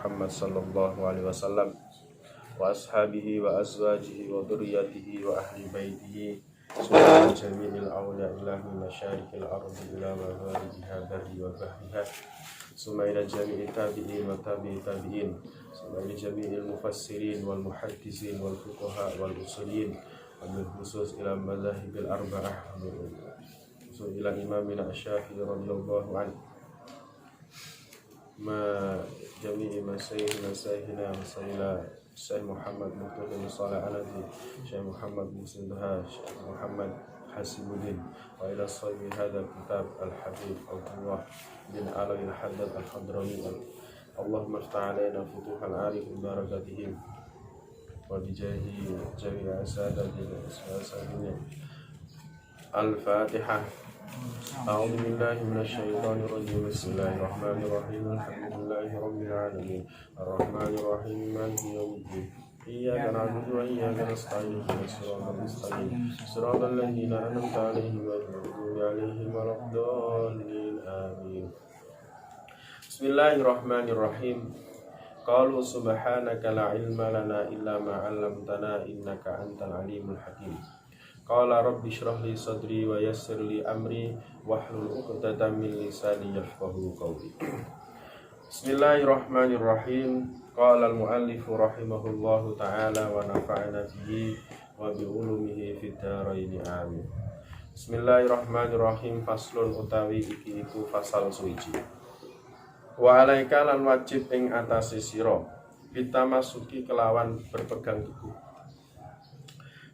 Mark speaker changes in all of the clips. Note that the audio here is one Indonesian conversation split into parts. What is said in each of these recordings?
Speaker 1: Muhammad sallallahu alaihi wasallam wa ashabihi wa azwajihi wa dhurriyyatihi wa ahli baitihi subhana jami'il awliya ila min masyariqil ardi ila magharibiha barri wa bahriha summa ila jami'i tabi'in wa tabi'i tabi'in summa ila jami'il mufassirin wal muhaddisin wal fuqaha wal usulin wa bil khusus ila madhahibil arba'ah ila imamina asy-Syafi'i radhiyallahu anhu ma jami'i masyayihina masyayila Syekh Muhammad Muqtada Salah Aladi Syekh Muhammad Musindaha Syekh Muhammad Hasibuddin wa ila sahibi hadzal kitab al-habib Abdullah bin Alawi al-Haddad al-Hadrami Allahumma iftah alaina futuhal arifin barakatihim wa bijahi jami'a asadatina al-Fatihah. A'udzu billahi minasyaitonir rajim. Bismillahirrahmanirrahim. Alhamdulillahi rabbil alamin. Arrahmanir rahim. Maliki yaumiddin. Iyyaka na'budu wa iyyaka nasta'in. Ihdinas siratal mustaqim. Siratal ladzina an'amta 'alaihim ghairil maghdubi 'alaihim waladdallin. Amin. Bismillahirrahmanirrahim. Qalu subhanaka la ilma lana illa ma 'allamtana innaka antal alimul hakim. Qala rabbi shrah li sadri wa yassir li amri wahlul 'uqdatam min lisani yafqahu qawli. Bismillahirrahmanirrahim. Qala al-muallif rahimahullahu ta'ala wa nafa'ana bihi wa bi ulumihi fid dharain amin. Bismillahirrahmanirrahim. Faslun utawi iki iku fasal suwiji. Wa alaika lan wajib ing atase sira bitamasuki kelawan berpegang teguh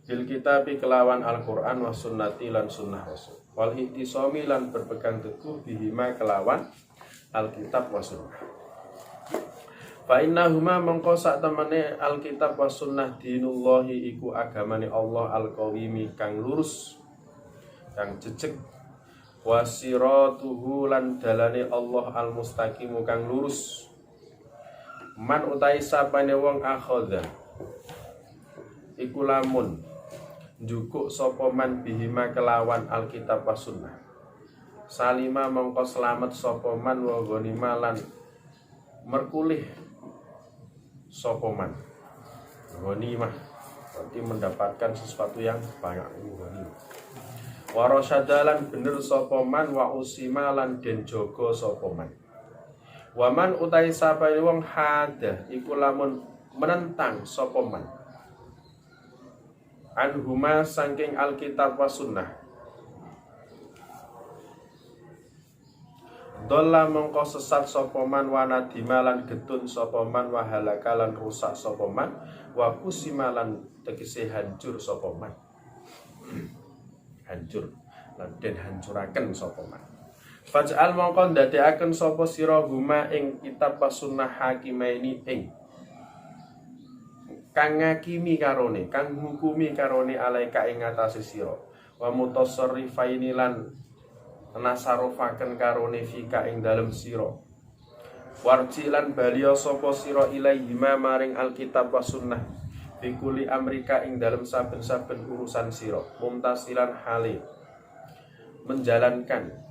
Speaker 1: bil kitabi kelawan Al-Qur'an wa sunnati lan sunnah Rasul wal ihtisami lan berpegang teguh bihima kelawan Alkitab wa sunnah. Fa innahuma mengko sak temene Alkitab wa sunnah dinullahi iku agamane Allah al-qawimi kang lurus kang jejeg wa siratuhu lan dalane Allah al-mustaqimu kang lurus. Man utai sapane wong akhadha iku lamun njukuk sapa man bihima kelawan Alkitab was sunnah salima mongko selamat sapa man wa ghanima lan merkulih sapa man. Ghanimah berarti mendapatkan sesuatu yang banyak. Ghanimah wa rasyadalan bener sapa man wa usima lan den jaga sapa man. Wa man utai sapane wong hadah iku lamun menentang sapa man anhuma saking Alkitab wa sunnah dolla mongko sesat sapa man wa nadimalan getun sapa man wa halakalan rusak sapa man wa kusimalan tegese hancur sapa man. Hancur lan den hancuraken sapa man. Faj'al mongko ndadekaken sapa sira huma ing kitab wa sunnah hakimaini ing kang ngakimi karone, kang hukumi karone alaika ing atase sira wa mutasarrifaini lan nasarofaken karone fika ing dalem sira warji lan baliya sapa sira ilaihima maring Alkitab wa sunnah fikuli amrika ing dalem saben-saben urusan sira mumtasilan hale menjalankan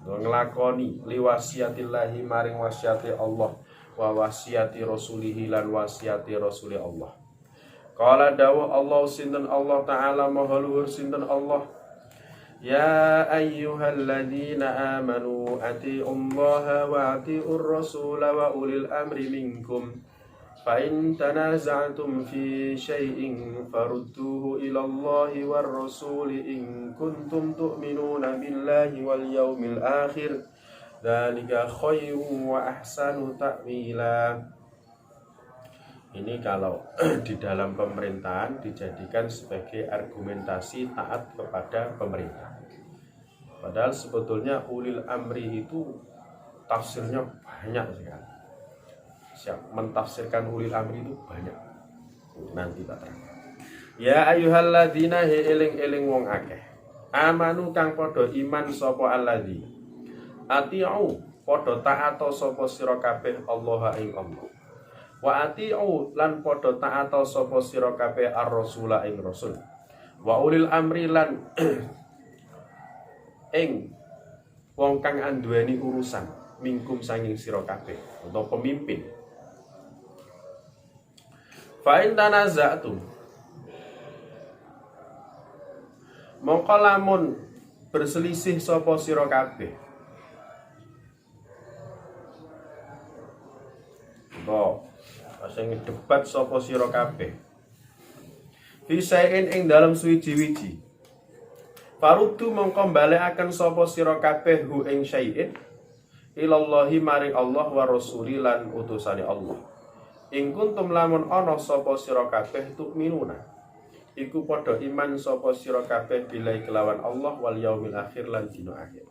Speaker 1: nglakoni liwasiyatillahi maring wasiate Allah wa wasiyati rasulihi lan wasiate rasuli Allah. Qala dawuh Allah sinten Allah Ta'ala maha luhur sinten Allah. Ya ayyuhalladzina amanu atiiullaha wa atiiur rasula wa ulil amri minkum. Fa in tanaza'tum fi syai'in farudduhu ila Allahi war rasuli in kuntum tu'minuna billahi wal yaumil akhir. Dzalika khairun wa ahsanu ta'wila. Ini kalau di dalam pemerintahan dijadikan sebagai argumentasi taat kepada pemerintah. Padahal sebetulnya ulil amri itu tafsirnya banyak sekali. Mentafsirkan ulil amri itu banyak. Nanti tak terangkan. Ya ayyuhalladzina eling-eling wong akeh. Amanu kang padha iman sapa alladzi. Ati'u padha taat sapa sira kabeh Allah ing Allah. Wa ati'u lan padha taat sapa sira kabeh ar-rasula ing rasul. Wa ulil amri lan ing wong kang anduweni urusan mingkum sanging sira kabeh utawa pemimpin. Fa in tanaza'tum mongko lamun berselisih sapa sira kabeh. Sing debat sapa sira kabeh. Fisain ing dalam suwiji-wiji. Faruddu mongko balekaken sapa sira kabeh hu ing syai'in ilallahi maring Allah wa rasuli lan utusane Allah. Ing kuntum lamun ana sapa sira kabeh tukminuna. Iku padha iman sapa sira kabeh bilai kelawan Allah wal yaumil akhir lan dina akhir.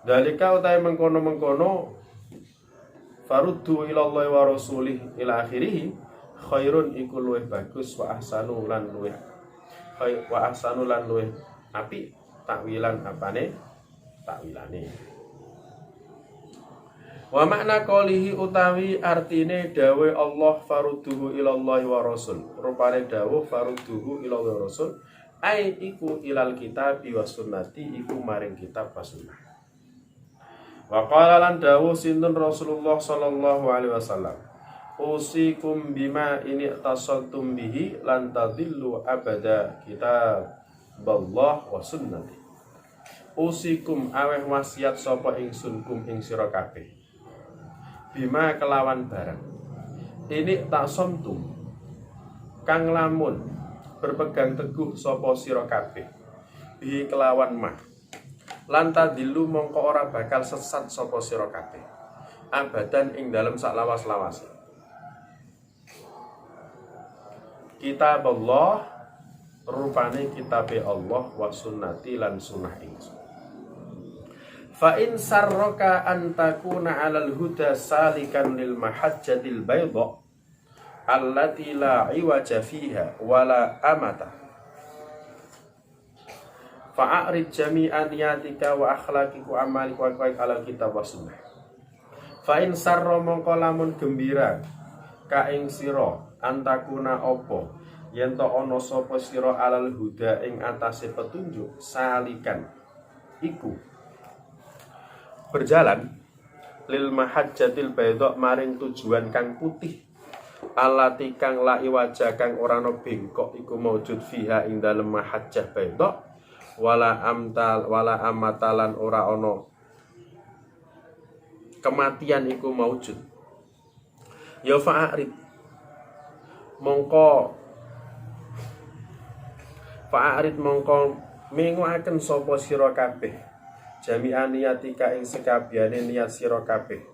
Speaker 1: Dalika utahe mengkono-mengkono faruddu ilallahi wa rasulih ila akhirih khairun iku luwih bagus wa ahsanu lan luwih apik takwilan apane takwilane. Wa makna qolihi utawi artine dawe Allah farudduhu ilallahi wa rasul. Rupane dawuh farudduhu ilallahi wa rasul ai iku ilal kitabi wa sunnati iku maring kitab wa sunnah. Wa qala lan dawuh sinten Rasulullah sallallahu alaihi wasallam. Usikum bima ini tasaltum bihi lan tadillu abada kitaballah wa sunnati. Usikum aweh wasiat sapa ingsun kum ing sira kabeh. Bima kelawan barang. Ini tasaltum kang lamun berpegang teguh sapa sira kabeh. Bihi kelawan mah. Lan tadillu mongko ora bakal sesat sapa sira kabeh. Abadan ing dalem sak lawas-lawase. Kitab Allah rupane kitabe Allah wa sunnati lan sunnah ingsun. Fa in sarraka an takuna 'alal huda salikan lil mahajjatil bayda allati la iwaja fiha wala amata. Fa'arid jami'an niyatika wa akhlaqiku amaliku wa alal kitab wa sunnah. Fa in sarra mongko lamun gembira ka ing sira antakuna opo yen to ana sapa sira alal huda ing atase petunjuk salikan iku berjalan lil mahajjatil baydha maring tujuan kang putih alati kang la iwaja kang ora ana bengkok iku maujud fiha ing dalem mahajjah baydha wala amatalan ora ana kematian iku maujud ya fa'arid mongko menguaken sapa sira kabeh jami'an niyatika ing sekabehane niat sira kabeh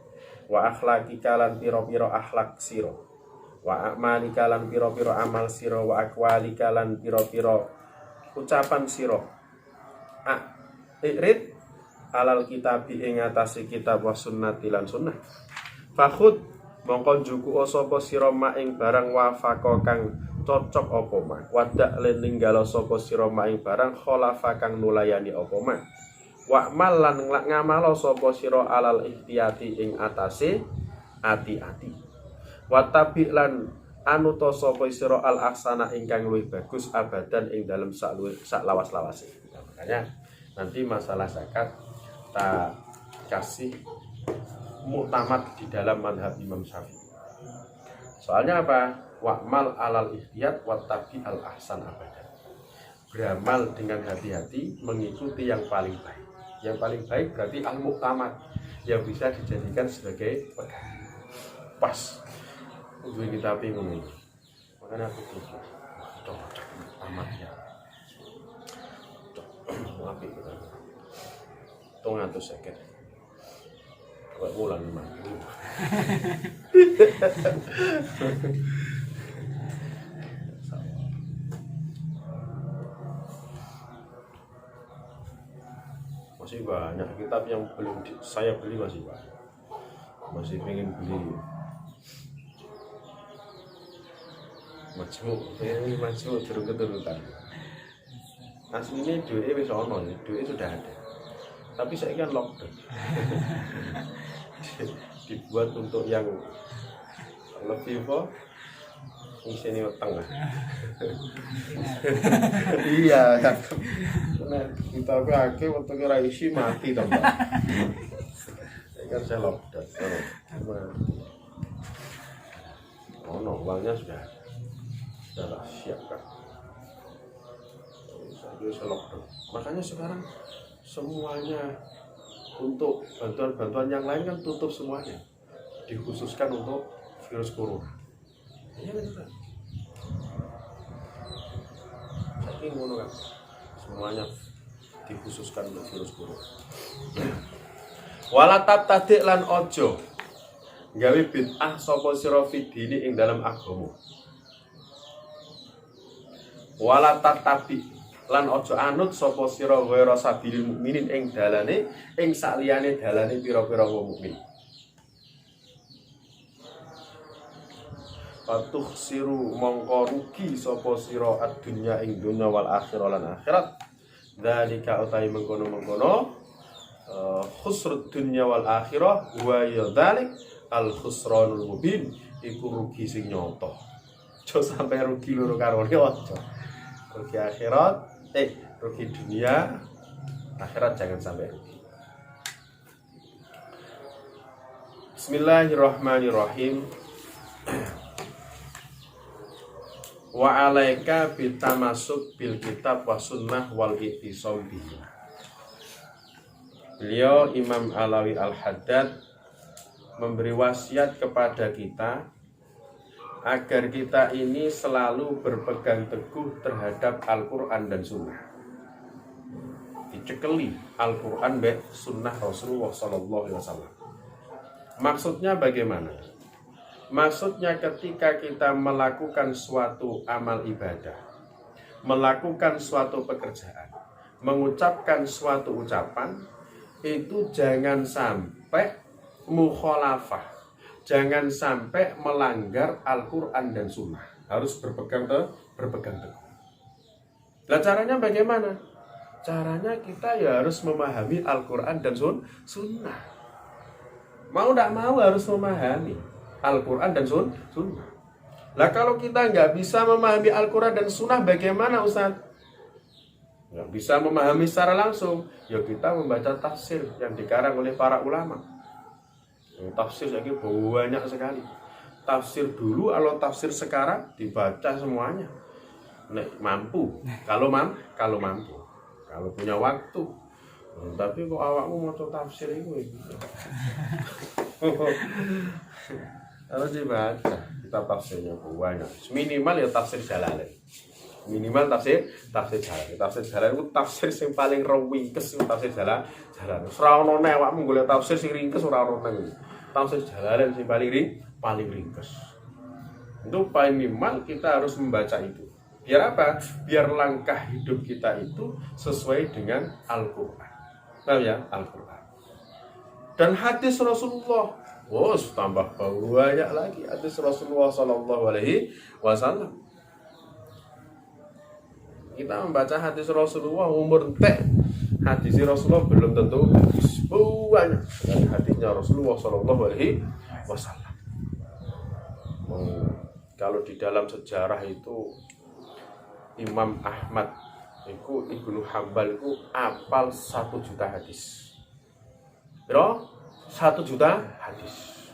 Speaker 1: wa akhlaqika lan pira-pira akhlak sira wa amalika lan pira-pira amal sira wa aqwalika lan pira-pira ucapan sira irid alal kitabi ing atase kitab wa sunnati lan sunnah fakhud mongko njuku sapa sira mak ing barang wafaqo kang cocok apa mak wadak lan ninggalo sapa sira mak ing barang khalafa kang nulayani apa mak wa mal lan ngamalo sapa sira alal ihtiyati ing atase ati-ati watabi lan anuta sapa sira al ahsana ingkang luwih bagus abadan ing dalem sak lawas-lawase. Makanya nanti masalah zakat tak kasih muktamad di dalam madhab Imam Syafi'i. Soalnya apa? Wa'mal alal ihtiyat wattabi al ahsan abadan. Beramal dengan hati-hati mengikuti yang paling baik. Yang paling baik berarti al muktamad yang bisa dijadikan sebagai pegangan. Pas untuk kita bingung ini. Makanya aku tuh amat ya. Tapi kita tong atus seket. Kau ulang lima. Masih banyak kitab yang belum saya beli, masih banyak. Masih pengen beli majmuk turun-turunan. Aslinya duitnya wis ono ya, duit sudah ada. Tapi saya kan lockdown. Dibuat untuk yang lebih sini tengah. Iya kan. Nah, kita pakai waktu kira isi mati dong. Kan saya lockdown. Oh no, uangnya sudah. Sudahlah, siapkan. Lockdown. Makanya sekarang semuanya untuk bantuan-bantuan yang lain kan tutup semuanya, dikhususkan untuk virus corona. Iya benar. Saking ngono kan, semuanya dikhususkan untuk virus corona. Walatab tadik lan ojo gawe bid'ah sapa sira fidini ing dalam agama. Walatat tabi lan ojo anut sapa sira ghairu sabilil mukminin ing dalane ing saliyane dalane pira-pira wong mukmin. Patuh siru mongko rugi sapa sira ad-dunya ing dunya wal akhirah lan akhirat. Dzalika utai mengkono-mengkono khusrud dunya wal akhirah wa yadzalik al khusranul mubin, iku rugi sing nyata. Aja sampe rugi loro karone aja. Rugi akhirat, rugi dunia, akhirat jangan sampai rugi. Bismillahirrahmanirrahim. Wa alaika bitamasuk bil kitab wa sunnah wal ittisam bihi. Beliau Imam Alawi Al-Haddad memberi wasiat kepada kita agar kita ini selalu berpegang teguh terhadap Al-Quran dan Sunnah. Dicekeli Al-Quran dan Sunnah Rasulullah SAW. Maksudnya bagaimana? Maksudnya ketika kita melakukan suatu amal ibadah, melakukan suatu pekerjaan, mengucapkan suatu ucapan, itu jangan sampai mukhalafah, jangan sampai melanggar Al-Quran dan Sunnah. Harus berpegang teguh. Nah, caranya bagaimana? Caranya kita ya harus memahami Al-Quran dan Sunnah. Mau tidak mau harus memahami Al-Quran dan Sunnah. Nah, kalau kita nggak bisa memahami Al-Quran dan Sunnah, bagaimana Ustaz? Nggak bisa memahami secara langsung, ya kita membaca tafsir yang dikarang oleh para ulama. Tafsir lagi banyak sekali. Tafsir dulu atau tafsir sekarang dibaca semuanya. Nek mampu, kalau mampu, kalau punya waktu. Tapi kok awakmu mau tafsir itu? Harus dibaca. Kita tafsirnya banyak. Minimal ya tafsir Jalalain. Minimal tafsir Jalalain. Tafsir Jalalain itu tafsir yang paling ringkes, tafsir Jalalain. Ora ono nek awakmu golek tafsir sing ringkes ora ono nang. Tafsir Jalalain yang paling ringkes. Itu paling minimal kita harus membaca itu. Biar apa? Biar langkah hidup kita itu sesuai dengan Al-Qur'an. Tahu ya? Al-Qur'an. Dan hadis Rasulullah. Tambah banyak lagi hadis Rasulullah SAW. Kita membaca hadis Rasulullah umur entek. Hadis Rasulullah belum tentu hadis banyak. Dan hadisnya Rasulullah SAW. Kalau di dalam sejarah itu Imam Ahmad itu Ibnu Hambal itu apal 1 juta hadis. Bro, 1 juta hadis.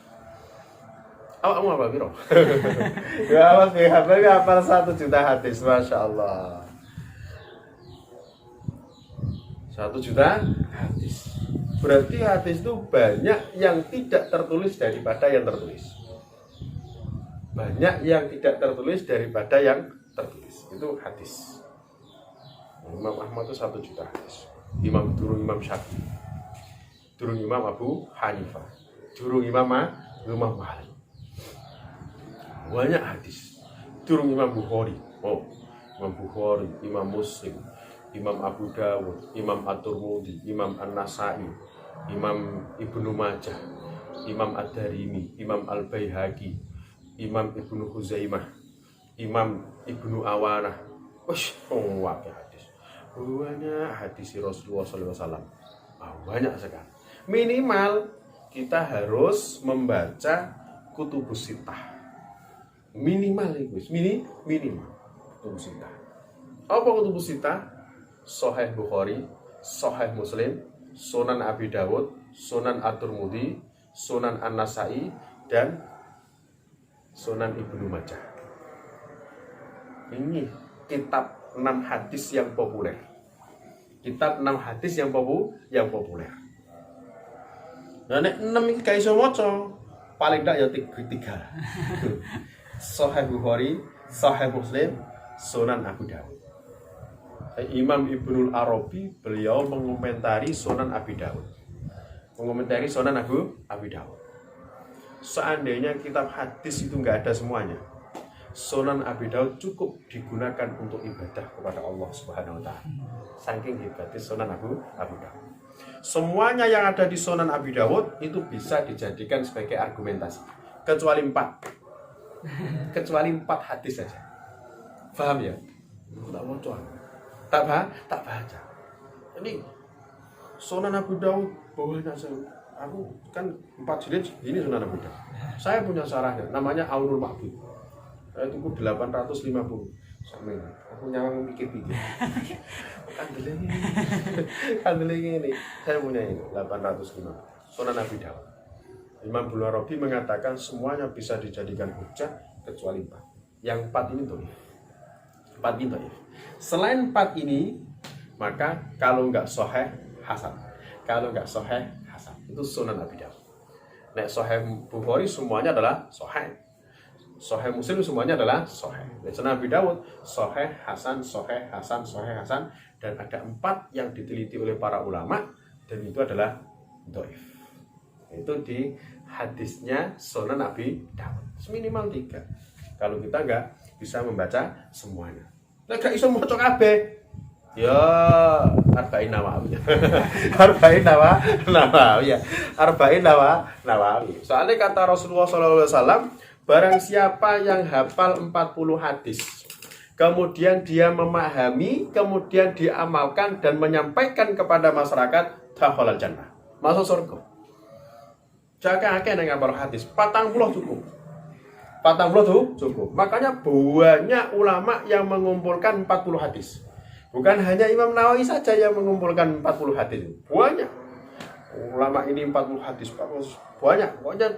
Speaker 1: Awakmu apa biro? Ya Mas Hambal apal 1 juta hadis, masya Allah. 1 juta hadis. Berarti hadis itu banyak yang tidak tertulis daripada yang tertulis. Banyak yang tidak tertulis daripada yang tertulis. Itu hadis. Imam Ahmad itu 1 juta hadis. Durung Imam Syafi'i, durung Imam Abu Hanifah, durung Imam Malik. Banyak hadis. Durung Imam Bukhari. Imam Bukhari, Imam Muslim, Imam Abu Dawud, Imam At-Tirmidzi, Imam An-Nasa'i, Imam Ibnu Majah, Imam Ad-Darimi, Imam Al-Baihaqi, Imam Ibnu Huzaimah, Imam Ibnu Awanah. Hadis. Banyak hadis Rasulullah SAW. Banyak sekali. Minimal kita harus membaca kutubus sittah. Minimal itu, minimal kutubus sittah. Apa kutubus sittah? Sahih Bukhari, Sahih Muslim, Sunan Abi Dawud, Sunan At-Tirmidzi, Sunan An-Nasa'i, dan Sunan Ibnu Majah. Ini kitab 6 hadis yang populer. Kitab 6 hadis yang populer. Nah nek 6 iki gak iso maca, paling ndak ya 3. Sahih Bukhari, Sahih Muslim, Sunan Abu Dawud. Imam Ibnul Arabi beliau mengomentari Sunan Abi Dawud. Mengomentari Sunan Abi Dawud. Seandainya kitab hadis itu nggak ada semuanya, Sunan Abi Dawud cukup digunakan untuk ibadah kepada Allah Subhanahu wa taala. Saking hebatnya Sunan Abu Dawud. Semuanya yang ada di Sunan Abi Dawud itu bisa dijadikan sebagai argumentasi. Kecuali 4. Kecuali 4 hadis saja. Paham ya? Tak baca. Ini Sunan Abu Dawud bawahnya aku kan 4 jilid ini Sunan Abu Dawud. Saya punya sarahnya, namanya Aunul Ma'bud. Saya tunggu 850. Sampai aku nyawang mikir-mikir. Kandel ini. Saya punya ini 850. Sunan Abi Dawud. Imam Ibnul Arabi mengatakan semuanya bisa dijadikan hujah kecuali 4. Yang 4 ini tuh. 4 ini tuh. Selain 4 ini, maka kalau enggak sahih hasan. Kalau enggak sahih hasan. Itu Sunan Abi Dawud. Nek Sahih Bukhari semuanya adalah sahih. Sahih Muslim semuanya adalah sahih. Sunan Abi Dawud sahih, hasan, sahih, hasan, sahih, hasan, dan ada 4 yang diteliti oleh para ulama dan itu adalah dhaif. Itu di hadisnya Sunan Abi Dawud. Seminimal 3. Kalau kita enggak bisa membaca semuanya. Nek gak iso maca kabeh. Ya, Arba'in Nawawi. Arba'in Nawawi ya. Arba'in Nawawi. Soalnya kata Rasulullah SAW, barang siapa yang hafal 40 hadis, kemudian dia memahami, kemudian diamalkan dan menyampaikan kepada masyarakat, dakhalal jannah. Masuk surga. Jaga akeh nang ngapal hadis, 40 cukup. 40 tuh cukup. Makanya banyak ulama yang mengumpulkan 40 hadis. Bukan hanya Imam Nawawi saja yang mengumpulkan 40 hadis. Banyak. Ulama ini 40 hadis. Banyak. Pokoknya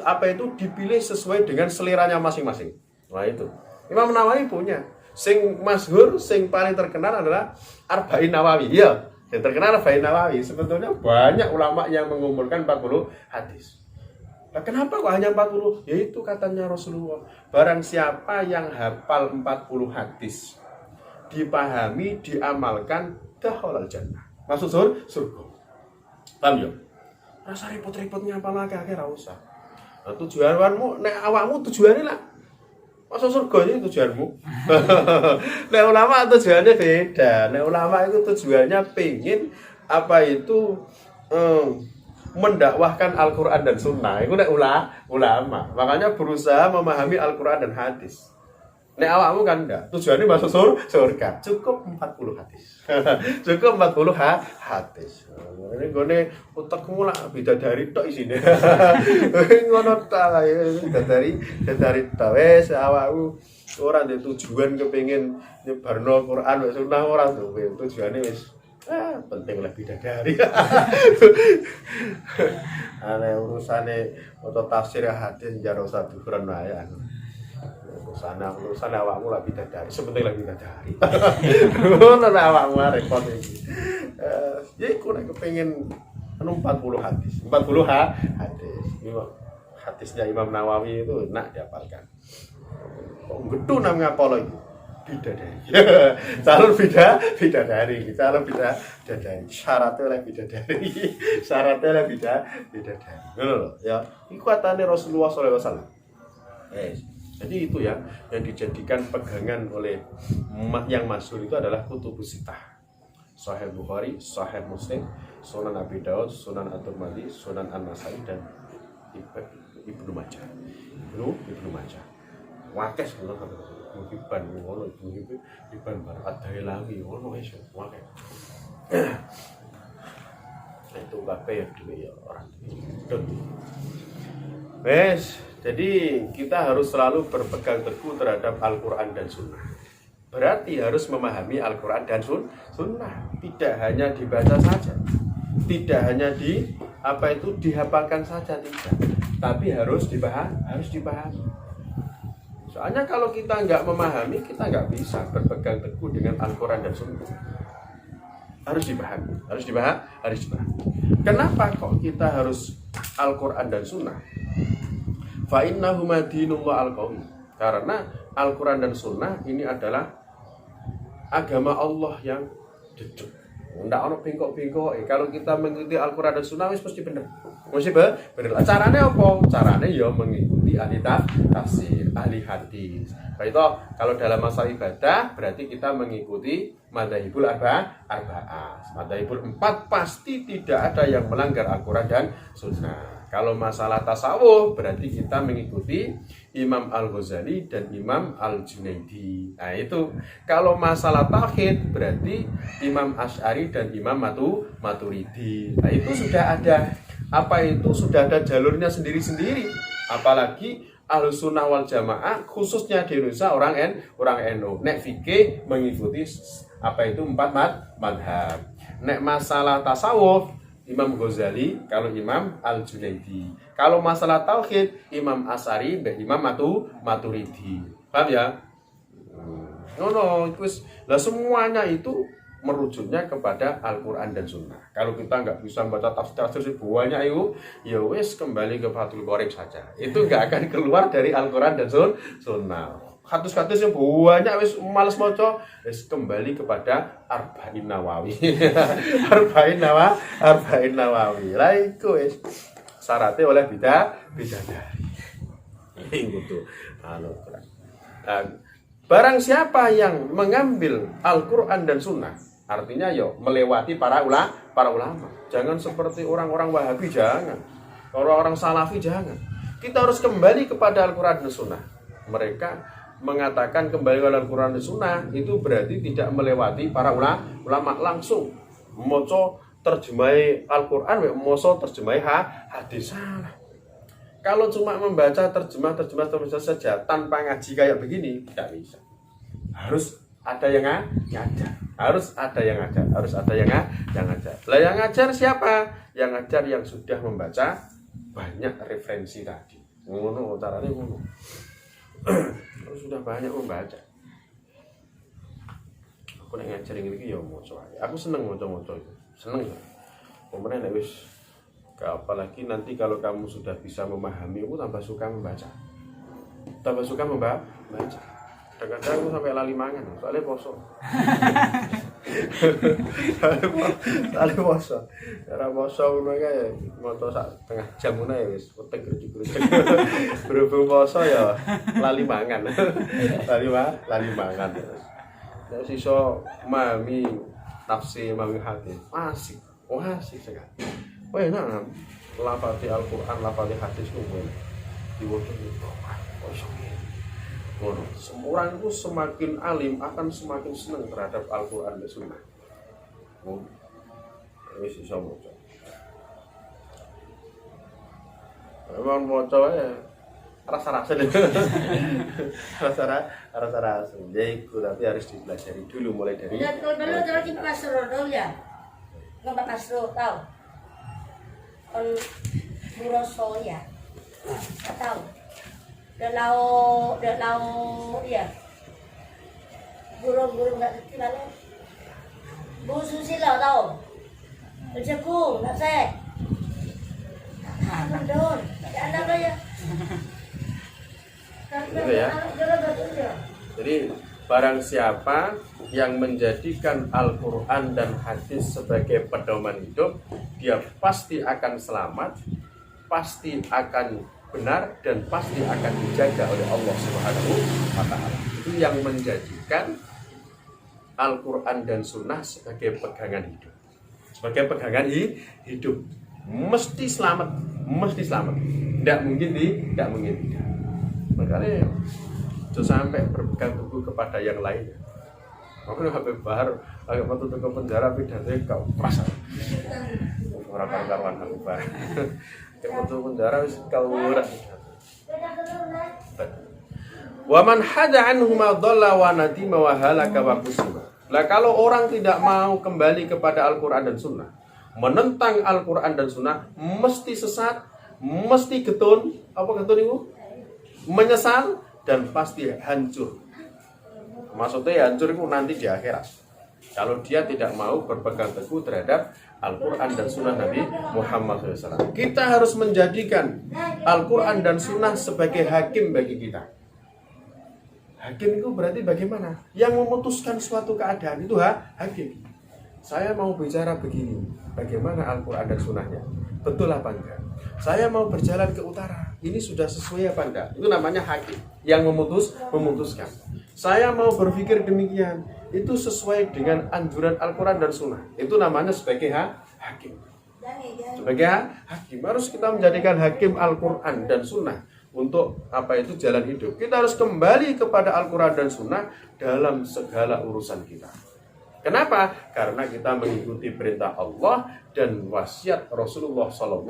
Speaker 1: apa itu dipilih sesuai dengan seleranya masing-masing. Nah itu. Imam Nawawi punya. Sing masyhur, sing paling terkenal adalah Arba'in Nawawi. Iya. Yang terkenal Arba'in Nawawi. Sebetulnya banyak ulama yang mengumpulkan 40 hadis. Nah, kenapa kok hanya 40? Yaitu katanya Rasulullah. Barang siapa yang hafal 40 hadis, dipahami, diamalkan, dakhalal jannah. Masuk surga. Paham ya? Rasa repot-repot ngapal akeh ra usah. Nah, tujuanmu nek awakmu tujuane lah masuk surga itu tujuanmu. Nek ulama tujuannya beda. Nek ulama itu tujuannya pengen apa itu mendakwahkan Al-Qur'an dan Sunnah. Itu nek ulama. Makanya berusaha memahami Al-Qur'an dan hadis. Nek awakmu kan enggak, tujuannya masuk surga. Cukup 40 hadis. Cukup 40 hadis. Ini gone utekmu lah bidadari tok isine. Ngono ta ya bidadari tok wis awakmu ora ndek tujuan kepengin nyebarno Quran wis sunah ora duwe. Tujuane wis penting lah bidadari. Ana urusane maca tafsir hadis jaro saburan wae anu. Urusan awakmu lah bidadari, sepenting lah bidadari. Ngono lah awakmu repot iki. Ya iku nek kepengin 40 hadis. 40 hadis. Hadisnya Imam Nawawi itu nak dihafalkan. Kok gedhu nang ngapal iki? Bidadari. Calon bidadari. Syaratnya oleh bidadari. Ngono lho ya. Iku katane Rasulullah sallallahu alaihi wasallam. Jadi itu ya yang dijadikan pegangan oleh yang masyhur itu adalah kutubus sittah. Sahih Bukhari, Sahih Muslim, Sunan Abi Dawud, Sunan At-Tirmidzi, Sunan An-Nasa'i dan Ibnu Majah. Ibnu Majah. Wakeh sebenarnya Ibn ngono Ibn Barat Ad-Dailami ngono wis wakeh. Itu kabeh ya dhewe ya orang. Wes, jadi kita harus selalu berpegang teguh terhadap Al-Quran dan Sunnah. Berarti harus memahami Al-Quran dan Sunnah. Tidak hanya dibaca saja, tidak hanya dihafalkan saja, tidak. Tapi harus dipahami. Soalnya kalau kita nggak memahami, kita nggak bisa berpegang teguh dengan Al-Quran dan Sunnah. Harus dipahami, harus dipahami. Kenapa kok kita harus Al-Quran dan Sunnah? Fa innahuma dinullah al-qawim. Karena Al-Quran dan Sunnah ini adalah agama Allah yang jujur. Nggak ono bengkok-bengkok. Kalau kita mengikuti Al-Quran dan Sunnah mesti benar. Mesti benar. Caranya apa? Caranya ya mengikuti ahli tafsir, ahli hadis. Itu kalau dalam masalah ibadah berarti kita mengikuti madzhabul arba'ah. Madzhabul 4 pasti tidak ada yang melanggar Al-Quran dan Sunnah. Kalau masalah tasawuf berarti kita mengikuti Imam Al-Ghazali dan Imam Al-Junaidi. Nah itu. Kalau masalah tauhid berarti Imam Asy'ari dan Imam Maturidi. Nah itu sudah ada. Apa itu sudah ada jalurnya sendiri-sendiri. Apalagi Ahlussunnah wal Jamaah khususnya di Indonesia orang NU. Nek fikih mengikuti apa itu 4 madhab. Nek masalah tasawuf Imam Ghazali, kalau Imam Al-Junaidi. Kalau masalah tauhid, Imam Asy'ari dan Imam Maturidi. Paham ya? Lah semuanya itu merujuknya kepada Al-Quran dan Sunnah. Kalau kita nggak bisa membaca tafsir banyak itu, ya wis kembali ke Fathul Qorib saja. Itu nggak akan keluar dari Al-Quran dan Sunnah. Hadis-hadis yang banyak wis males maca, wis kembali kepada Arba'in Nawawi. Arba'in Nawawi. Lah iku wis syaratnya oleh bidadari. Itu barang siapa yang mengambil Al-Quran dan Sunnah, artinya ya melewati para ulama. Jangan seperti orang-orang Wahabi, jangan. Orang-orang Salafi, jangan. Kita harus kembali kepada Al-Quran dan Sunnah. Mereka mengatakan kembali ke Al-Quran dan Sunnah itu berarti tidak melewati para ulama langsung. Moco terjemah Al-Quran, moco terjemah hadis salah. Kalau cuma membaca terjemah saja tanpa ngaji kayak begini tidak bisa. Harus ada yang ngajar. Harus ada yang ngajar. Lah yang ngajar siapa? Yang ngajar yang sudah membaca banyak referensi tadi. Ngono caranya ngono. Sudah banyak membaca. Aku nek ngajar ngene ya maca ae. Aku seneng maca-maca itu. Seneng ya. Pemenang nek wis apalagi nanti kalau kamu sudah bisa memahami, aku tambah suka membaca. Tambah suka membaca. Kadang-kadang aku sampai lali mangan, soalnya poso. Soalnya poso. Cara poso ngono kae maca sak setengah jam ngono ya wis wetek gerjuk-gerjuk. Berhubung poso ya lali mangan. Lali mangan. Nek sisa mami tafsir mami hadis. Asik sekali. Enak. Lafadz Al-Qur'an, lafadz hadis ku enak. Diwoco orang itu semakin alim akan semakin senang terhadap Al-Quran dan Sunnah. Ini sih saya mau coba. Memang mau coba ya rasa-rasa deh. rasa-rasa. Jadi tapi harus dipelajari dulu mulai dari.
Speaker 2: Kalau dulu terus di Pasro dulu ya. Nggak Pasro tahu. Buroso ya. Nggak tahu. Dalau ya. Burung nggak ngerti mana. Bu Susila tahu. Berjagung nggak saya. Don, ada apa ya?
Speaker 1: Gitu ya. Jadi barang siapa yang menjadikan Al-Quran dan hadis sebagai pedoman hidup, dia pasti akan selamat, pasti akan benar dan pasti akan dijaga oleh Allah Subhanahu wa Ta'ala. Itu yang menjadikan Al-Quran dan Sunnah sebagai pegangan hidup. Sebagai pegangan hidup. Mesti selamat. Tidak mungkin tidak. Makanya itu sampai berpegang teguh kepada yang lain. Makanya Habib Bahar agak metu ke penjara pidato kau merasa. Orang karuan Habib Bahar. Kemudian penjara wis kawuran. Wa man hada anhu ma dhalla wa nadima wa halaka wa kusima. Lah kalau orang tidak mau kembali kepada Al-Qur'an dan Sunnah, menentang Al-Qur'an dan Sunnah, mesti sesat, mesti getun, apa getun itu? Menyesal dan pasti hancur. Maksudnya hancur itu nanti di akhirat. Kalau dia tidak mau berpegang teguh terhadap Al-Quran dan Sunnah Nabi Muhammad SAW. Kita harus menjadikan Al-Quran dan Sunnah sebagai hakim bagi kita. Hakim itu berarti bagaimana? Yang memutuskan suatu keadaan itu hakim. Saya mau bicara begini, bagaimana Al-Quran dan Sunnahnya? Betul apa enggak? Saya mau berjalan ke utara, ini sudah sesuai apa enggak? Itu namanya hakim yang memutuskan. Saya mau berpikir demikian, itu sesuai dengan anjuran Al-Quran dan Sunnah. Itu namanya sebagai hakim. Sebagai hakim harus kita menjadikan hakim Al-Quran dan Sunnah untuk jalan hidup. Kita harus kembali kepada Al-Quran dan Sunnah dalam segala urusan kita. Kenapa? Karena kita mengikuti perintah Allah dan wasiat Rasulullah SAW.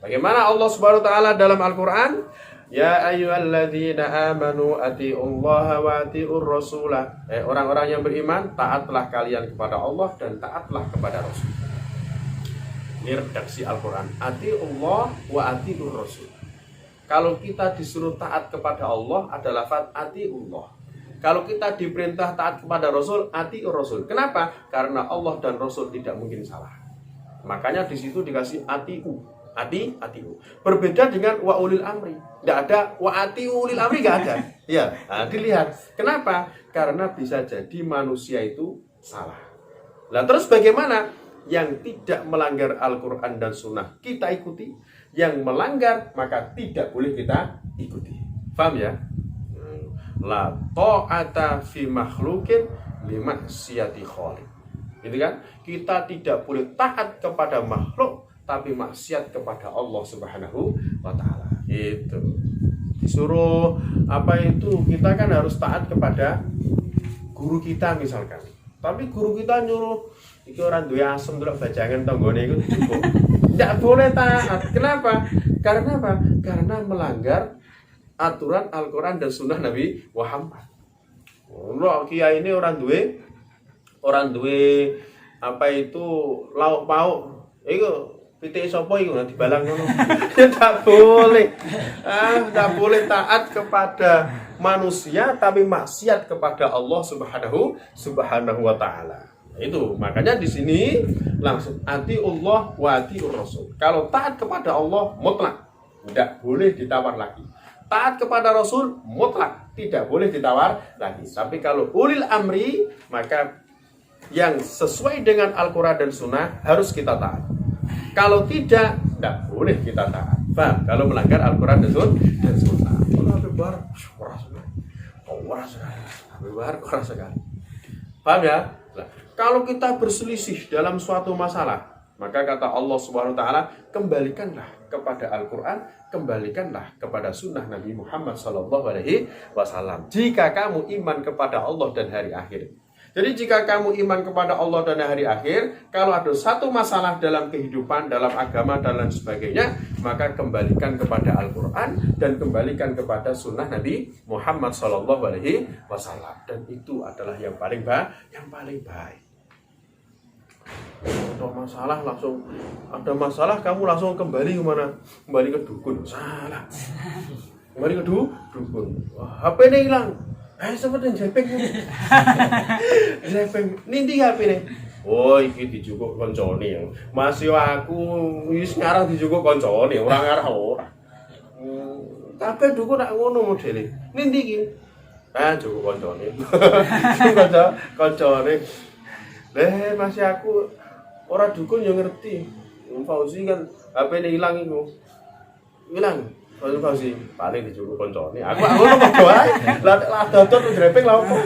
Speaker 1: Bagaimana Allah Subhanahu wa taala dalam Al-Qur'an? Ya ayyuhalladzina amanu atiullaha wa atiur rasulah. Orang-orang yang beriman, taatlah kalian kepada Allah dan taatlah kepada Rasul. Ini redaksi Al-Qur'an. Atiullah wa atiur rasul. Kalau kita disuruh taat kepada Allah adalah lafaz atiullah. Kalau kita diperintah taat kepada Rasul, atiur Rasul. Kenapa? Karena Allah dan Rasul tidak mungkin salah. Makanya di situ dikasih atiu. Atiu. Berbeda dengan wa ulil amri. Tidak ada wa atiu ulil amri, tidak ada. Ya, dilihat. Kenapa? Karena bisa jadi manusia itu salah. Nah, terus bagaimana? Yang tidak melanggar Al-Quran dan Sunnah kita ikuti. Yang melanggar maka tidak boleh kita ikuti. Paham ya? La ta'ata fi makhlukin li maksiati khaliq. Gitu kan? Kita tidak boleh taat kepada makhluk tapi maksiat kepada Allah Subhanahu wa taala. Itu. Disuruh kita kan harus taat kepada guru kita misalkan. Tapi guru kita nyuruh iki ora duwe asem ndelok bajangan tanggane iku cukup. Tidak boleh taat. Kenapa? Karena apa? Karena melanggar aturan Al-Quran dan Sunnah Nabi Muhammad. Kiai ini orang duwe lauk pauk. Iku pitik sapa iku dibalang ngono. Tidak boleh. Tidak boleh taat kepada manusia tapi maksiat kepada Allah Subhanahu wa taala. Itu makanya di sini langsung atiullah wa atiur rasul. Kalau taat kepada Allah mutlak, tidak boleh ditawar lagi. Taat kepada Rasul mutlak, tidak boleh ditawar lagi. Tapi kalau ulil amri, maka yang sesuai dengan Al-Quran dan Sunnah harus kita taat. Kalau tidak boleh kita taat. Paham? Kalau melanggar Al-Quran dan Sunnah. Paham ya? Nah, kalau kita berselisih dalam suatu masalah, maka kata Allah Subhanahu wa taala, kembalikanlah kepada Al-Quran, kembalikanlah kepada sunnah Nabi Muhammad SAW. Jika kamu iman kepada Allah dan hari akhir. Jadi jika kamu iman kepada Allah dan hari akhir, kalau ada satu masalah dalam kehidupan, dalam agama dan lain sebagainya, maka kembalikan kepada Al-Quran dan kembalikan kepada sunnah Nabi Muhammad SAW. Dan itu adalah yang paling baik. Ada masalah kamu langsung kembali kemana? Kembali ke dukun. Salah. Kembali ke dukun. HP ini hilang. Seperti jepeng. Ninti HP ini. Oh, iki dijukuk koncone. Masih aku wis ngarang dijukuk koncone, ora ngarah ora. Kabeh dukun nak ngono modele. Ninti iki. Jukuk koncone. Koncone. Masih aku orang dukun yang ngerti. Fauzi kan HP ini hilang itu. Hilang. Fauzi paling dijukuk koncone. Aku ngono kok wae. Lah dodot dreping lha opo.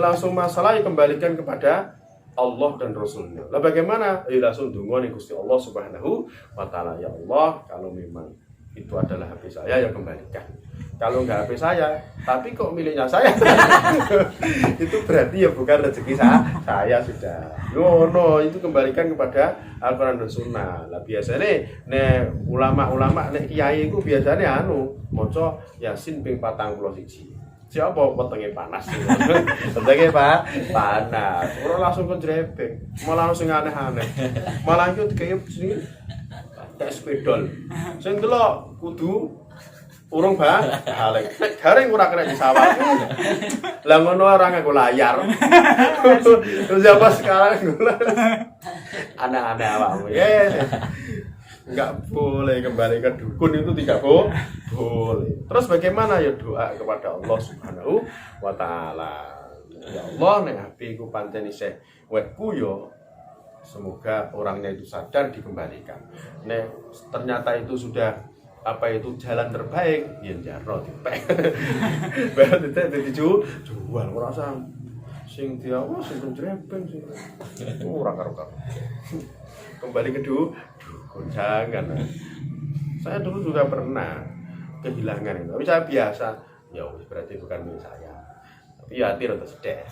Speaker 1: Langsung masalah kembalikan kepada Allah dan Rasulnya. Lah bagaimana? Langsung donga ning Gusti Allah Subhanahu wa taala. Ya Allah, kalau memang itu adalah HP saya, ya kembalikan. Kalau nggak HP saya, tapi kok miliknya saya, itu berarti ya bukan rezeki saya sudah. No, itu kembalikan kepada Al-Quran dan Sunnah. Lah biasanya ulama-ulama kiai itu biasanya maca Yasin ping 41. Siapa wetenge panas? Wetenge panas. Ora langsung konjrebeng, malah langsung aneh-aneh. Malah itu dikaya sini tes pedol. Sing delok kudu urung balik. Nek garing ora kena disawat. Lah ngono ora nganggo layar. Terus apa sekarang aneh-aneh awakmu. Enggak boleh kembali ke dukun, itu tidak boleh. Terus bagaimana ya doa kepada Allah Subhanahu wa taala. Ya Allah nek HP ku pancen isih wetku yo, semoga orangnya itu sadar dikembalikan. Nek ternyata itu sudah jalan terbaik, ya jarno dipek. Berarti dijual ora usah sing diawas sing jrepeng sing ora karo-karo. Kembali ke dukun, jangan. Saya dulu juga pernah kehilangan itu, tapi saya biasa. Ya berarti bukan milik saya. Tapi ya hati rada sedih.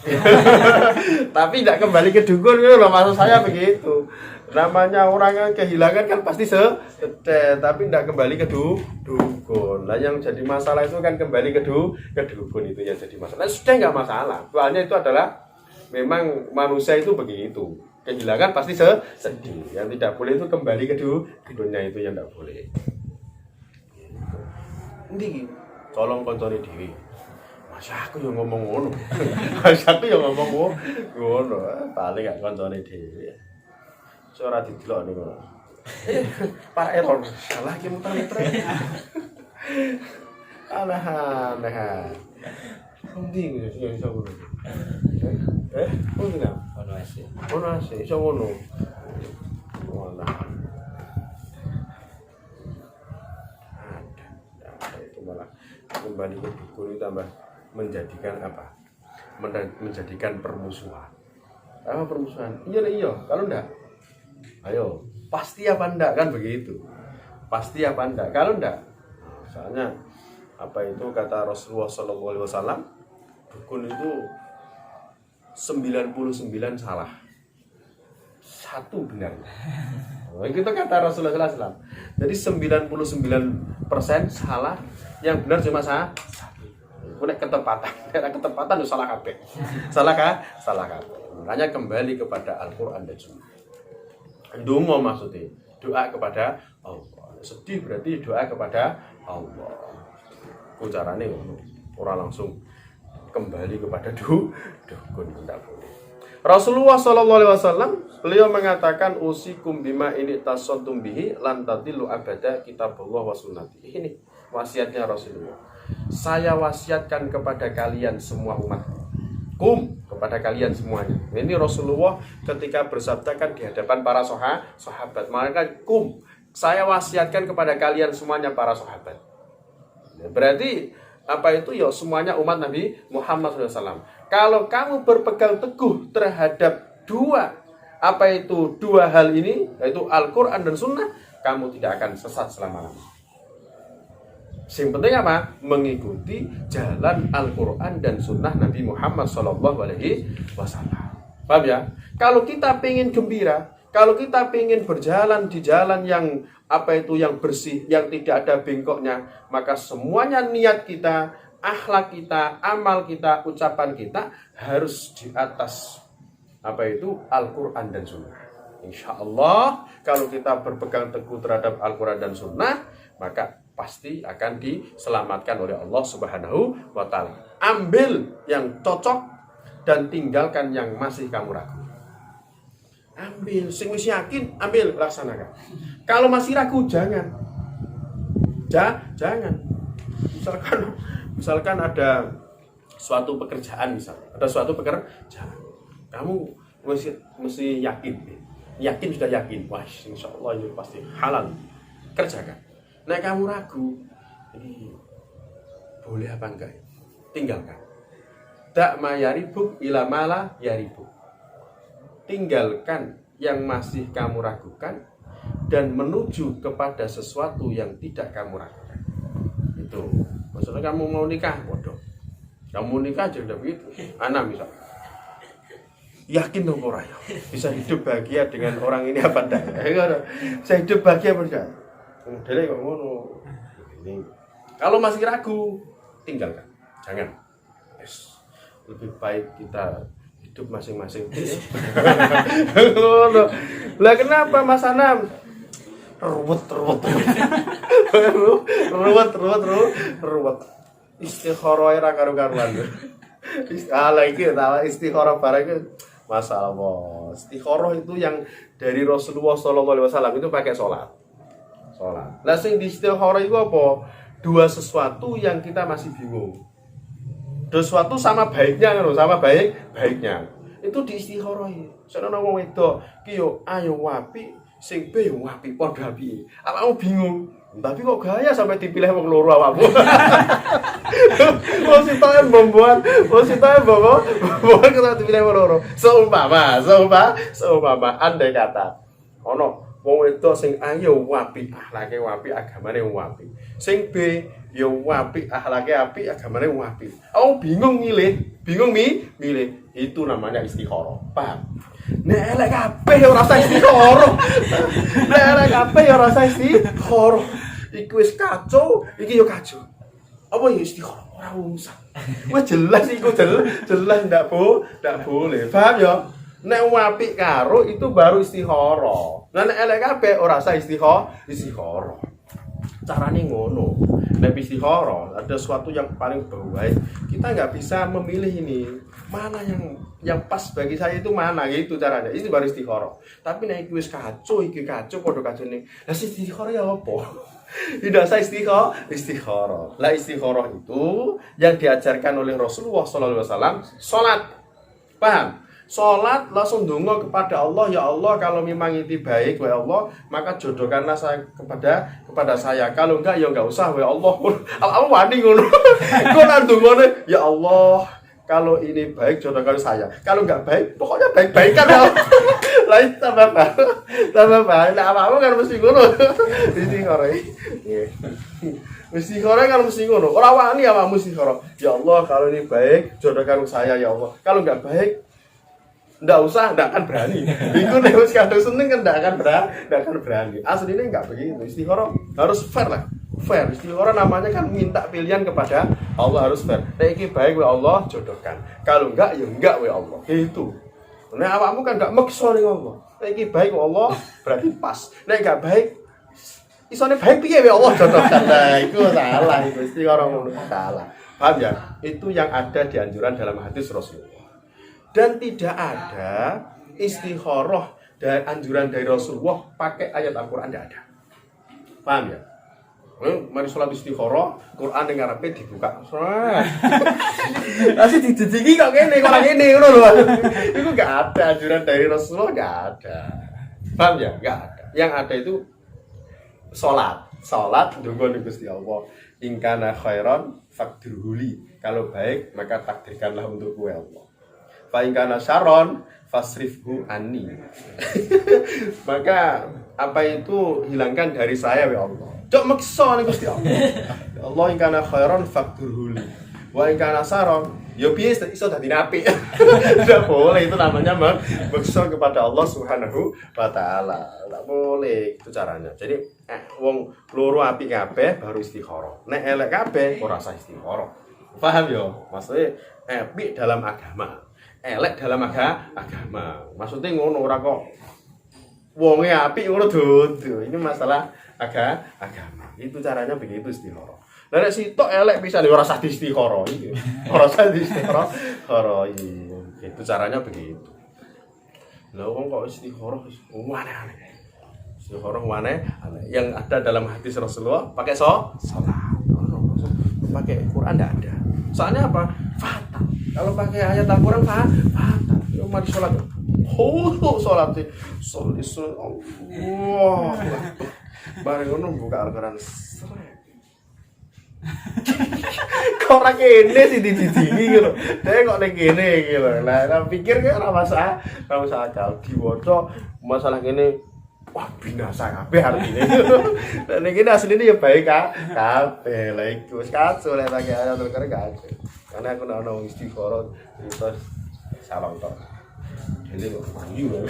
Speaker 1: Tapi tidak kembali ke dukun itu loh, maksud saya begitu. Namanya orang yang kehilangan kan pasti sedih, tapi tidak kembali ke dukun. Nah yang jadi masalah itu kan kembali ke dukun itu yang jadi masalah. Nah, sudah nggak masalah. Soalnya itu adalah memang manusia itu begitu. Kehilangan pasti sedih. Yang tidak boleh itu kembali ke dunia, itu yang tidak boleh. Ini tolong koncone dhewe. Mas aku yang ngomong ngono. Mas aku yang ngomong ngono. Paling gak koncone dhewe. Ora didelok niku. Pak Error salah ki muter-muter. Alah. Endi ya iso ngono. Ngono. Ono asih, iso ngono. Walah. Itu malah kembali ke dukun itu tambah menjadikan apa? Menjadikan permusuhan. Apa permusuhan? Iya. Kalau enggak, ayo, pasti apa enggak kan begitu. Pasti apa enggak? Kalau enggak, soalnya apa itu kata Rasulullah SAW, dukun itu 99 salah, 1 benar. Itu kata Rasulullah SAW. Jadi 99% salah, yang benar cuma 1. Nek ketepatan itu salah kabeh. Salah kabeh. Makanya kembali kepada Al-Qur'an dan Sunnah. Ndonga maksudnya doa kepada Allah. Sedih berarti doa kepada Allah. Ku carane ora langsung kembali kepada dukun, tidak boleh. Rasulullah SAW beliau mengatakan usikum bima ini tasantum bihi lan tadillu abada kitabullah wa sunnati. Ini wasiatnya Rasulullah. Saya wasiatkan kepada kalian semua umat. Kepada kalian semuanya. Ini Rasulullah ketika bersabdakan di hadapan para sahabat. Maka saya wasiatkan kepada kalian semuanya para sahabat. Berarti apa itu ya semuanya umat Nabi Muhammad SAW. Kalau kamu berpegang teguh terhadap dua hal ini, yaitu Al-Quran dan Sunnah, kamu tidak akan sesat selama-lamanya. Yang penting apa? Mengikuti jalan Al-Quran dan Sunnah Nabi Muhammad SAW. Paham ya? Kalau kita pengen gembira, kalau kita pengen berjalan di jalan yang yang bersih, yang tidak ada bengkoknya, maka semuanya niat kita, akhlak kita, amal kita, ucapan kita harus di atas Al-Quran dan Sunnah. Insya Allah kalau kita berpegang teguh terhadap Al-Quran dan Sunnah, maka pasti akan diselamatkan oleh Allah Subhanahu wa ta'ala. Ambil yang cocok dan tinggalkan yang masih kamu ragu. Ambil, sing wis yakin, ambil, laksanakan. Kalau masih ragu, jangan. Jangan. Misalkan ada suatu pekerjaan kamu mesti yakin sudah yakin, wah insya Allah ini pasti halal, kerjakan. Nah kamu ragu, ini boleh apa enggak? Tinggalkan. Tak ma yaribuk ila mala yaribuk. Tinggalkan yang masih kamu ragukan dan menuju kepada sesuatu yang tidak kamu ragukan. Itu. Maksudnya kamu mau nikah, bodoh. Kamu nikah aja udah begitu. Anak misal. Yakin dong orang ya. Bisa hidup bahagia dengan orang ini apa enggak? Bisa hidup bahagia apa enggak? Modelnya kok ngono. Kalau masih ragu, tinggalkan. Jangan. Yes. Lebih baik kita hidup masing-masing. Lah kenapa Mas Anam? ruwet. Istikharah ora karo-karuan. Iki tawa istikharah barang itu masalah. Istikharah itu yang dari Rasulullah SAW itu pakai sholat. Lah sing di istikharah itu apa? Dua sesuatu yang kita masih bingung. Dua sesuatu sama baiknya kan, sama baiknya. Itu di istikharah. Soalnya wong wedok ki yo ayo wapi, sing B yo wapi padha piye. Awakmu bingung. Tapi kok gaya sampai dipilih wong loro awakmu. Wong sitae membuat kita dipilih wong loro. Seumpama andai kata ono wong wedok sing ayo wapi, akhlake wapi, agamane wapi. Sing B yo wapi, akhlake apik, agamane wapi. Aku bingung milih. Itu namanya istikharah. Paham? Nek elek kabeh ora usah istikharah. Iku wis kacau, iki yo kacau. Apa ya istikharah ora usah. Wis jelas iku jelas ndak boleh. Paham ya? Nek apik karo itu baru istikharah. Lah nek elek kabeh ora usah istikharah. Carane ngono. Nek istikharah ada sesuatu yang paling baik. Kita nggak bisa memilih ini mana yang pas bagi saya itu mana gitu caranya. Itu baru istikharah. Tapi nek iki wis kacau padha kacone. Lah istikharah ya apa? Tidak saya istikharah. Lah istikharah itu yang diajarkan oleh Rasulullah SAW. Salat. Paham? Salat langsung donga kepada Allah, ya Allah kalau memang itu baik ya Allah, maka jodohkanlah saya kepada saya. Kalau enggak ya enggak usah ya Allah. Allah wani ngono. Kok nang dongane ya Allah kalau ini baik jodohkan saya. Kalau enggak baik pokoknya baik-baikan ya. Lah tambah baik. Lah apa kan mesti ngono. Istikharah. Istikharah kan mesti ngono. Ora wani awakmu istikharah. Ya Allah kalau ini baik jodohkan saya ya Allah. Kalau enggak baik ndak usah, ndak akan berani. Iku nek wis kadung seneng kan ndak akan berani. Aslinya enggak begitu. Istikharah harus fair lah. Fair. Istikharah namanya kan minta pilihan kepada Allah, harus fair. Nek iki baik wa Allah jodohkan. Kalau enggak ya enggak wa Allah. Gitu. Nek awakmu kan enggak maksa ning Allah. Nek iki baik wa Allah berarti pas. Nek enggak baik isone baik piye wa Allah jodohkan. Nah, iku salah itu istikharah ngono salah. Paham ya? Itu yang ada di anjuran dalam hadis Rasulullah. Dan tidak ada istikharah dan anjuran dari Rasulullah pakai ayat Al-Quran, tidak ada. Paham ya? Mari sholat istikharah, Quran yang ngarepe dibuka. Masih dididiki kok kene ngono lho. Itu enggak ada anjuran dari Rasulullah, enggak ada. Paham ya? Enggak ada. Yang ada itu salat ndonga ning Gusti Allah. In kana khairan faqdirhuli. Kalau baik maka takdirkanlah untukku ya Allah. Fa in kana syarron fasrifhu anni. Maka apa itu hilangkan dari saya ya Allah. Cok maksa ning Gusti Allah. Ya Allah in kana khairan faqdirhuli. Wa in kana syarron ya piye iso dadi napi. Tidak boleh, itu namanya maksa kepada Allah Subhanahu wa taala. Enggak boleh itu caranya. Jadi wong loro apik kabeh baru istikharah. Nek elek kabeh ora usah istikharah. Paham ya? Maksudnya apik dalam agama. Elek dalam agama. Maksudnya ngono ora kok wonge apik ngono dodo. Ini masalah agama. Itu caranya begitu istikharah. Lah nek sitok elek bisa ora usah istikharah iki. Ora usah istikharah. Itu caranya begitu. Lah wong kok istikharah aneh-aneh. Istikharah aneh. Yang ada dalam hadis Rasulullah pakai salat. Pakai Quran enggak ada. Soalnya apa? Fatal. Kalau pakai ayat Al-Quran fatal. Mari sholat. Sholat sih. Wah. Bareng ngono buka Al-Quran. Kok ora kene sih dididiki gitu. Dhewe kok ning kene gitu. Lah pikir kok ora masuk akal. Diwaca masalah kene wah binasa kabeh artine. Dan iki asline ya baik kabeh. Lah iku wis kacau lek pakai ayat Al-Quran kacau. Karena aku nak nong istikharah terus salam tok. Jadi ayu.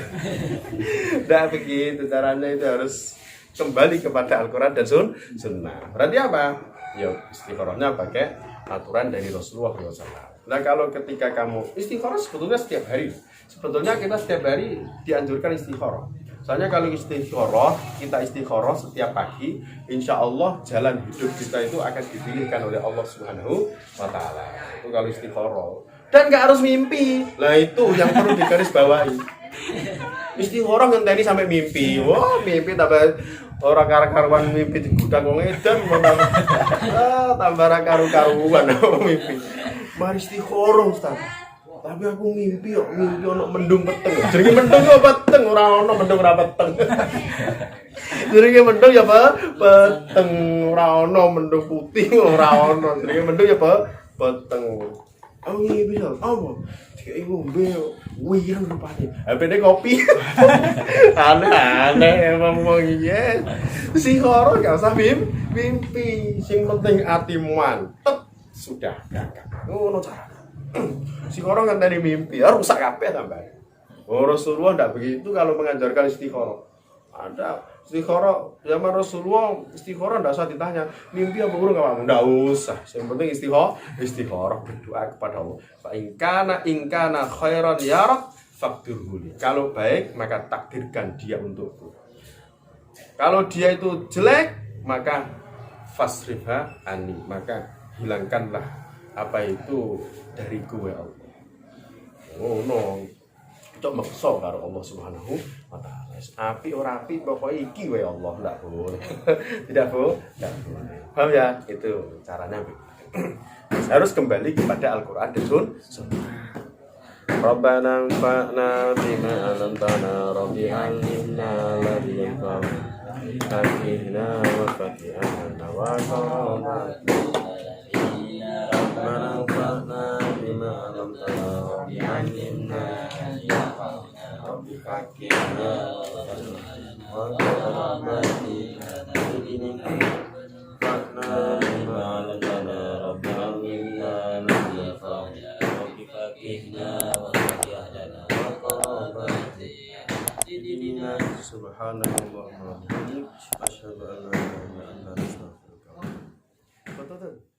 Speaker 1: Dah begitu caranya, itu harus kembali kepada Al-Quran dan Sunnah. Berarti apa? Ya istikharahnya pakai aturan dari Rasulullah SAW. Nah kalau ketika kamu istikharah sebetulnya setiap hari. Sebetulnya kita setiap hari dianjurkan istikharah. Soalnya kalau kita istikharah setiap pagi, insya Allah jalan hidup kita itu akan dipilihkan oleh Allah Subhanahu wa Ta'ala. Itu kalau istikharah. Dan nggak harus mimpi. Lah itu yang perlu digarisbawahi. Istikharah ngenteni sampai mimpi. Wah, mimpi tambah orang karuan mimpi di gudang wong edan tambah ra karu-karuan mimpi. Mari istikharah, Ustaz. Tapi aku mimpi ono mendung peteng. Jenenge mendung yo peteng, ora ono mendung ora peteng. Jenenge mendung ya peteng, ora ono mendung putih ora ono. Jenenge mendung ya peteng. Aku mimpi yo, apa? Dikai ngombe yo, wireng rupane. HP-ne kopi. Aneh emang wong iki. Si horo gak usah mimpi, sing penting atimu mantep sudah gagap. Ngono carane. Si orang kan tadi mimpi, rusak kabeh tambah. Oh, Rasulullah tidak begitu kalau mengajarkan istikharah. Ada istikharah zaman Rasulullah, istikharah tidak usah ditanya mimpi apa burung kamu, tidak usah. Yang penting istikharah berdoa kepada Allah. Fa ingkana khairan yarak fakdirhu li. Kalau baik maka takdirkan dia untukku. Kalau dia itu jelek maka fasrifha ani, maka hilangkanlah apa itu dariku ya Allah. Oh no, cok maksa karo Allah Subhanahu wa Ta'ala. Api ora api pokoknya iki ya Allah, enggak boleh. Tidak boleh. Paham ya? Itu caranya. Harus kembali kepada Al-Qur'an dan Sunnah. Rabbana anfa'na bima 'allamtana rabbi 'allimna ladunka fakihna wa fakihna wa manfaatna bima 'allamtana rabbi 'allimna rabbi fakihna wa rahmatina fakna bima 'allamtana rabbi 'allimna rabbi fakihna wa rahmatina subhanallah wa bihamdihi asyhadu an la ilaha illa anta astaghfiruka wa atubu ilaik.